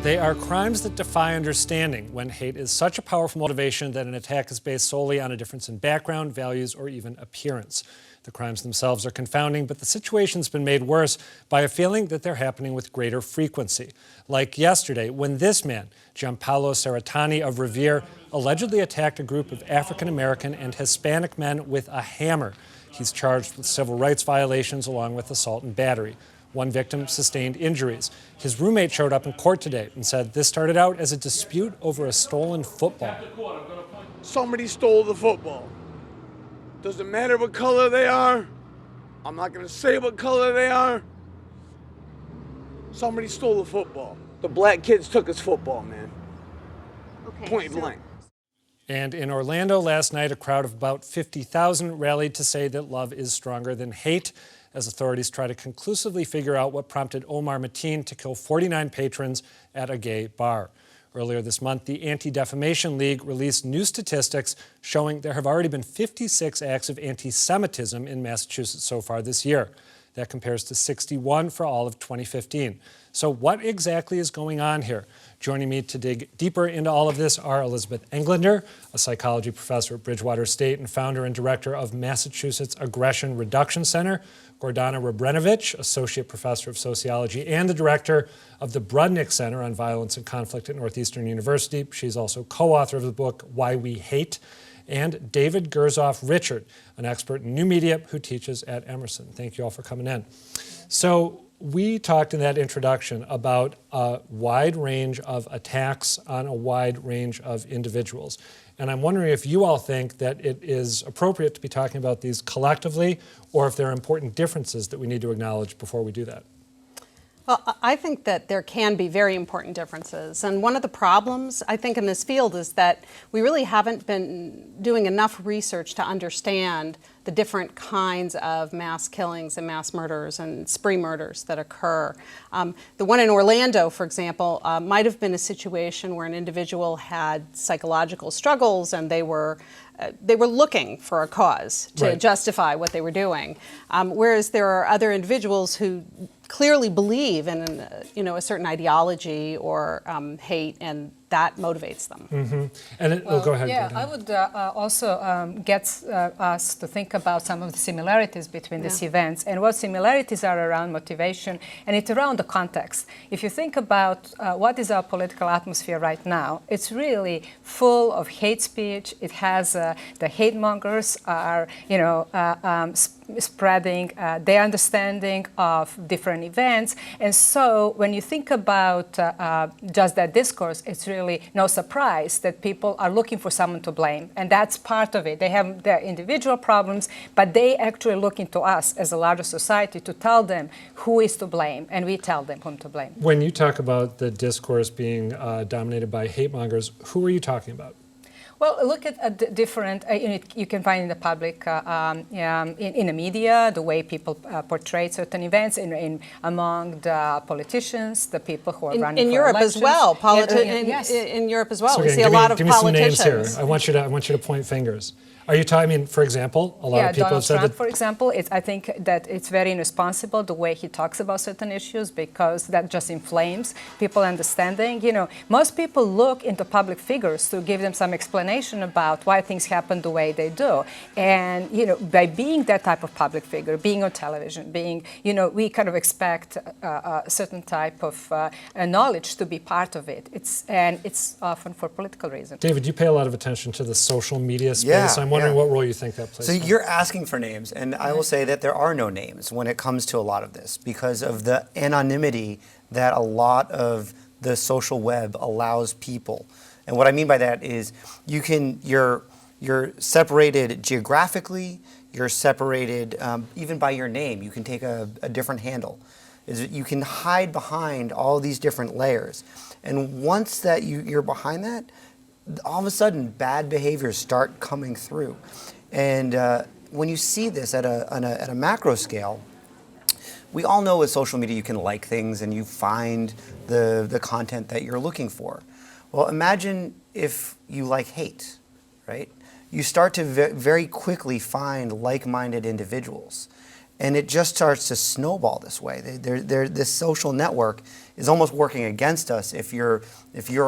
They are crimes that defy understanding when hate is such a powerful motivation that an attack is based solely on a difference in background, values, or even appearance. The crimes themselves are confounding, but the situation's been made worse by a feeling that they're happening with greater frequency. Like yesterday, when this man, Gianpaolo Serratani of Revere, allegedly attacked a group of African American and Hispanic men with a hammer. He's charged with civil rights violations along with assault and battery. One victim sustained injuries. His roommate showed up in court today and said this started out as a dispute over a stolen football. Somebody stole the football. Doesn't matter what color they are. I'm not going to say what color they are. Somebody stole the football. The black kids took his football, man. Okay, Point blank. And in Orlando last night, a crowd of about 50,000 rallied to say that love is stronger than hate, as authorities try to conclusively figure out what prompted Omar Mateen to kill 49 patrons at a gay bar. Earlier this month, the Anti-Defamation League released new statistics showing there have already been 56 acts of anti-Semitism in Massachusetts so far this year. That compares to 61 for all of 2015. So what exactly is going on here? Joining me to dig deeper into all of this are Elizabeth Englander, a psychology professor at Bridgewater State and founder and director of Massachusetts Aggression Reduction Center, Gordana Rabrenovich, associate professor of sociology and the director of the Brudnick Center on Violence and Conflict at Northeastern University. She's also co-author of the book Why We Hate, and David Gerzoff Richard, an expert in new media who teaches at Emerson. Thank you all for coming in. So we talked in that introduction about a wide range of attacks on a wide range of individuals. And I'm wondering if you all think that it is appropriate to be talking about these collectively, or if there are important differences that we need to acknowledge before we do that. Well, I think that there can be very important differences. And one of the problems, I think, in this field is that we really haven't been doing enough research to understand the different kinds of mass killings and mass murders and spree murders that occur. The one in Orlando, for example, might have been a situation where an individual had psychological struggles and they were looking for a cause to justify what they were doing. Whereas there are other individuals who clearly believe in a certain ideology or hate, and that motivates them. Mm-hmm. And go ahead. Yeah, I would also get us to think about some of the similarities between these events, and what similarities are around motivation, and it's around the context. If you think about what is our political atmosphere right now, it's really full of hate speech. It has the hate mongers are, spreading their understanding of different events, and so when you think about just that discourse, it's really no surprise that people are looking for someone to blame, and that's part of it. They have their individual problems, but they actually look into us as a larger society to tell them who is to blame, and we tell them whom to blame. When you talk about the discourse being dominated by hate mongers, who are you talking about? Well, look at different, you can find in the public, in the media, the way people portray certain events, among the politicians, the people who are running in for Europe elections. as well. Yes. In Europe as well, So we again, see a lot of give me politicians. some names here. I want you to point fingers. Are you talking, for example, a lot of people Donald have said Trump, that... for example, I think that it's very irresponsible the way he talks about certain issues, because that just inflames people understanding. Most people look into public figures to give them some explanation about why things happen the way they do. And, by being that type of public figure, being on television, we kind of expect a certain type of knowledge to be part of it. It's often for political reasons. David, you pay a lot of attention to the social media space. I'm wondering what role you think that plays. So you're asking for names, and I will say that there are no names when it comes to a lot of this because of the anonymity that a lot of the social web allows people. And what I mean by that is you're separated geographically, you're separated even by your name. You can take a different handle. You can hide behind all these different layers. And once that you're behind that, all of a sudden, bad behaviors start coming through. And when you see this at a macro scale, we all know with social media you can like things and you find the content that you're looking for. Well, imagine if you like hate, right? You start to very quickly find like-minded individuals. and it just starts to snowball this way. This social network is almost working against us if you're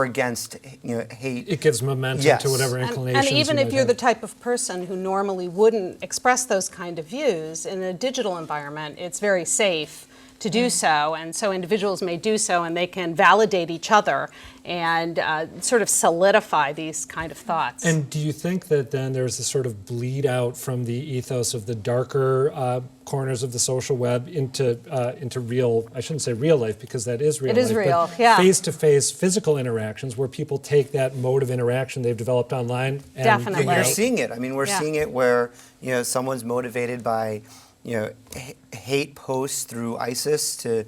against hate. It gives momentum Yes. to whatever And inclinations even you if might you're have. the type of person who normally wouldn't express those kind of views, in a digital environment, it's very safe to do so, and so individuals may do so, and they can validate each other and sort of solidify these kind of thoughts. And do you think that then there's a sort of bleed out from the ethos of the darker corners of the social web into real, I shouldn't say real life because that is real It is life, real, but yeah. face-to-face physical interactions where people take that mode of interaction they've developed online and Definitely. You're seeing it. I mean, we're Yeah. seeing it where someone's motivated by hate posts through ISIS to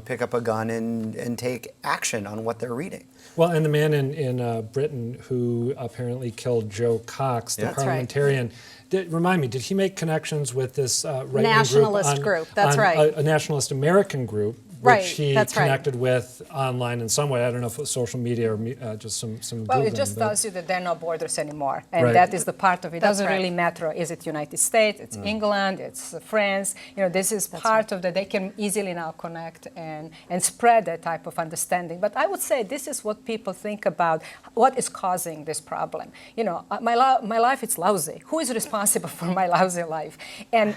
pick up a gun and take action on what they're reading. Well, and the man in Britain who apparently killed Joe Cox, the Yeah. That's right. parliamentarian, remind me, did he make connections with this right-wing Nationalist group, that's right. A nationalist American group, Right, which he that's right. connected with online in some way. I don't know if it was social media or just some Well, Googling, it just but- tells you that there are no borders anymore, and Right. that is the part of it. It That's doesn't right. really matter. Is it United States? It's England. It's France. This is part of that. They can easily now connect and spread that type of understanding. But I would say this is what people think about. What is causing this problem? My life is lousy. Who is responsible for my lousy life? And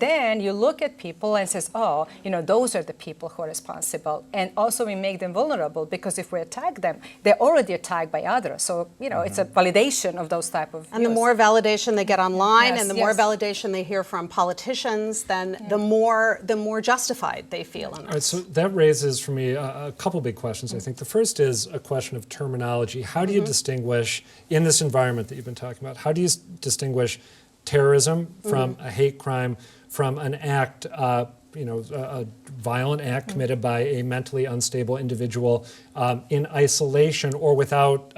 then you look at people and says, oh, those are the people who are responsible. And also we make them vulnerable because if we attack them, they're already attacked by others. So, it's a validation of those type of And the views. more validation they get online Yes, and the more yes. validation they hear from politicians, then the more justified they feel in All right, this. so that raises for me a couple big questions, I think. The first is a question of terminology. How do you distinguish, in this environment that you've been talking about, how do you distinguish terrorism from a hate crime, from an act, a violent act committed by a mentally unstable individual in isolation or without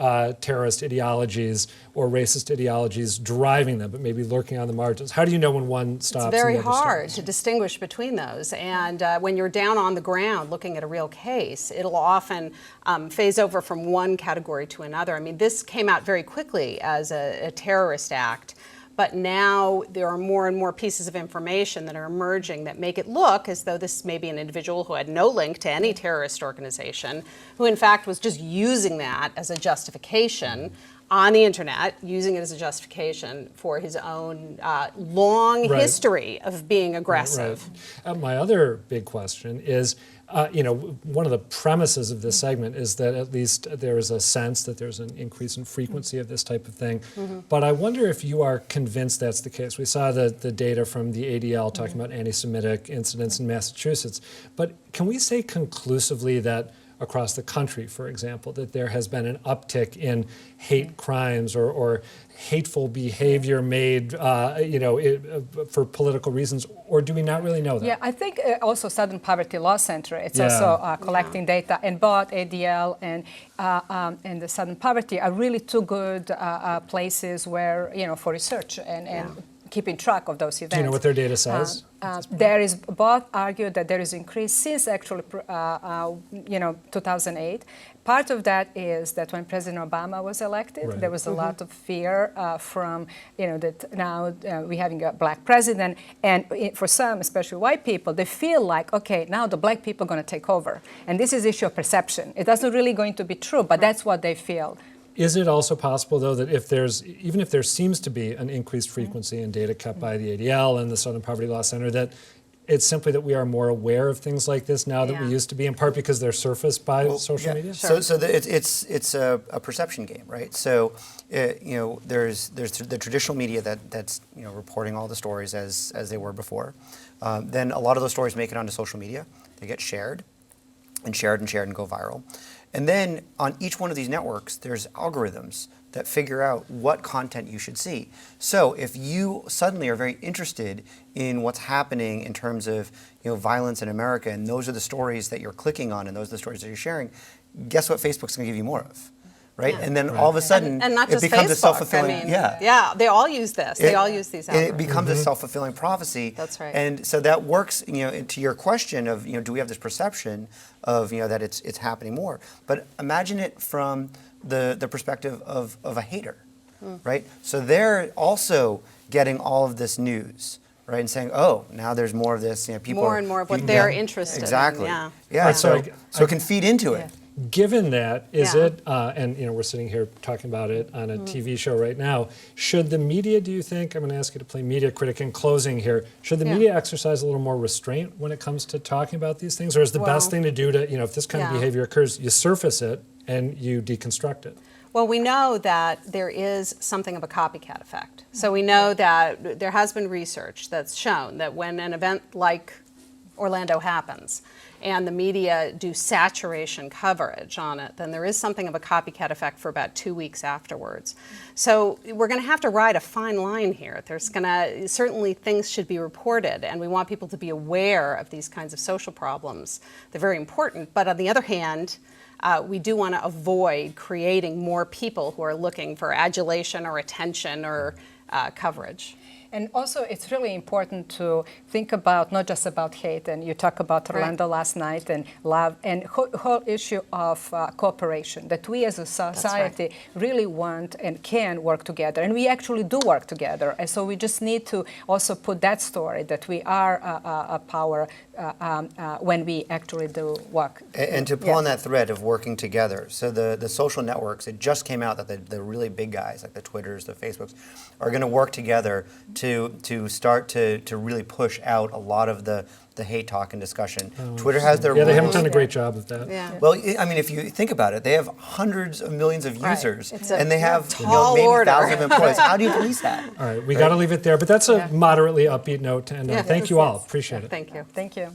terrorist ideologies or racist ideologies driving them, but maybe lurking on the margins? How do you know when one stops? It's very and the other hard starts? to distinguish between those. And when you're down on the ground looking at a real case, it'll often phase over from one category to another. I mean, this came out very quickly as a terrorist act. But now there are more and more pieces of information that are emerging that make it look as though this may be an individual who had no link to any terrorist organization, who in fact was just using that as a justification on the internet, using it as a justification for his own long Right. history of being aggressive. Right. My other big question is, one of the premises of this segment is that at least there is a sense that there's an increase in frequency of this type of thing. But I wonder if you are convinced that's the case. We saw the data from the ADL talking about anti-Semitic incidents in Massachusetts. But can we say conclusively that across the country, for example, that there has been an uptick in hate crimes or hateful behavior made, for political reasons, or do we not really know that? Yeah, I think also Southern Poverty Law Center, it's Yeah. also collecting data, and both ADL and the Southern Poverty are really two good places where, for research and keeping track of those events. Do you know what their data says? There is both argue that there is increase since actually 2008. Part of that is that when President Obama was elected, Right. there was a lot of fear from that now we're having a black president, and for some, especially white people, they feel like, okay, now the black people are going to take over, and this is issue of perception. It doesn't really going to be true, but that's what they feel. Is it also possible, though, that even if there seems to be an increased frequency in data kept by the ADL and the Southern Poverty Law Center, that it's simply that we are more aware of things like this now that we Yeah. used to be, in part because they're surfaced by social media? It's a perception game, right? So there's the traditional media that's reporting all the stories as they were before. Then a lot of those stories make it onto social media. They get shared and shared and shared and go viral. And then on each one of these networks, there's algorithms that figure out what content you should see. So if you suddenly are very interested in what's happening in terms of violence in America, and those are the stories that you're clicking on, and those are the stories that you're sharing, guess what Facebook's going to give you more of, right? Yeah. And then all of a sudden, And not it just becomes a Facebook. self-fulfilling, They all use this. They all use these It algorithms. becomes a self-fulfilling prophecy. That's right. And so that works, to your question of, do we have this perception of, that it's happening more? But imagine it from the perspective of a hater, right? So they're also getting all of this news, right? And saying, oh, now there's more of this. People More are- and more of what you- they're yeah, interested in, exactly. yeah. Yeah. Yeah. So, So it can feed into it. Given that, is Yeah. it, and we're sitting here talking about it on a TV show right now, should the media, do you think, I'm going to ask you to play media critic in closing here, should the Yeah. media exercise a little more restraint when it comes to talking about these things? Or is the best Well, thing to do to, if this kind of yeah. behavior occurs, you surface it and you deconstruct it? Well, we know that there is something of a copycat effect. So we know that there has been research that's shown that when an event like Orlando happens and the media do saturation coverage on it, then there is something of a copycat effect for about 2 weeks afterwards. So we're going to have to ride a fine line here. There's going to, certainly things should be reported, and we want people to be aware of these kinds of social problems. They're very important, but on the other hand, we do want to avoid creating more people who are looking for adulation or attention or coverage. And also, it's really important to think about not just about hate, and you talk about Orlando last night and love, and whole issue of cooperation, that we as a society really want and can work together, and we actually do work together. And so we just need to also put that story that we are a power when we actually do work. And to pull on that thread of working together, so the social networks, it just came out that the really big guys, like the Twitters, the Facebooks, are going to work together to start to really push out a lot of the hate talk and discussion. Twitter has their Yeah, they rules. haven't done a great job of that. Yeah. Well, I mean, if you think about it, they have hundreds of millions of users, It's a and they have tall maybe order. thousands of employees. How do you police that? All right, we got to leave it there, but that's a moderately upbeat note to end on. Yeah. Thank you all. Appreciate it. Thank you. Thank you.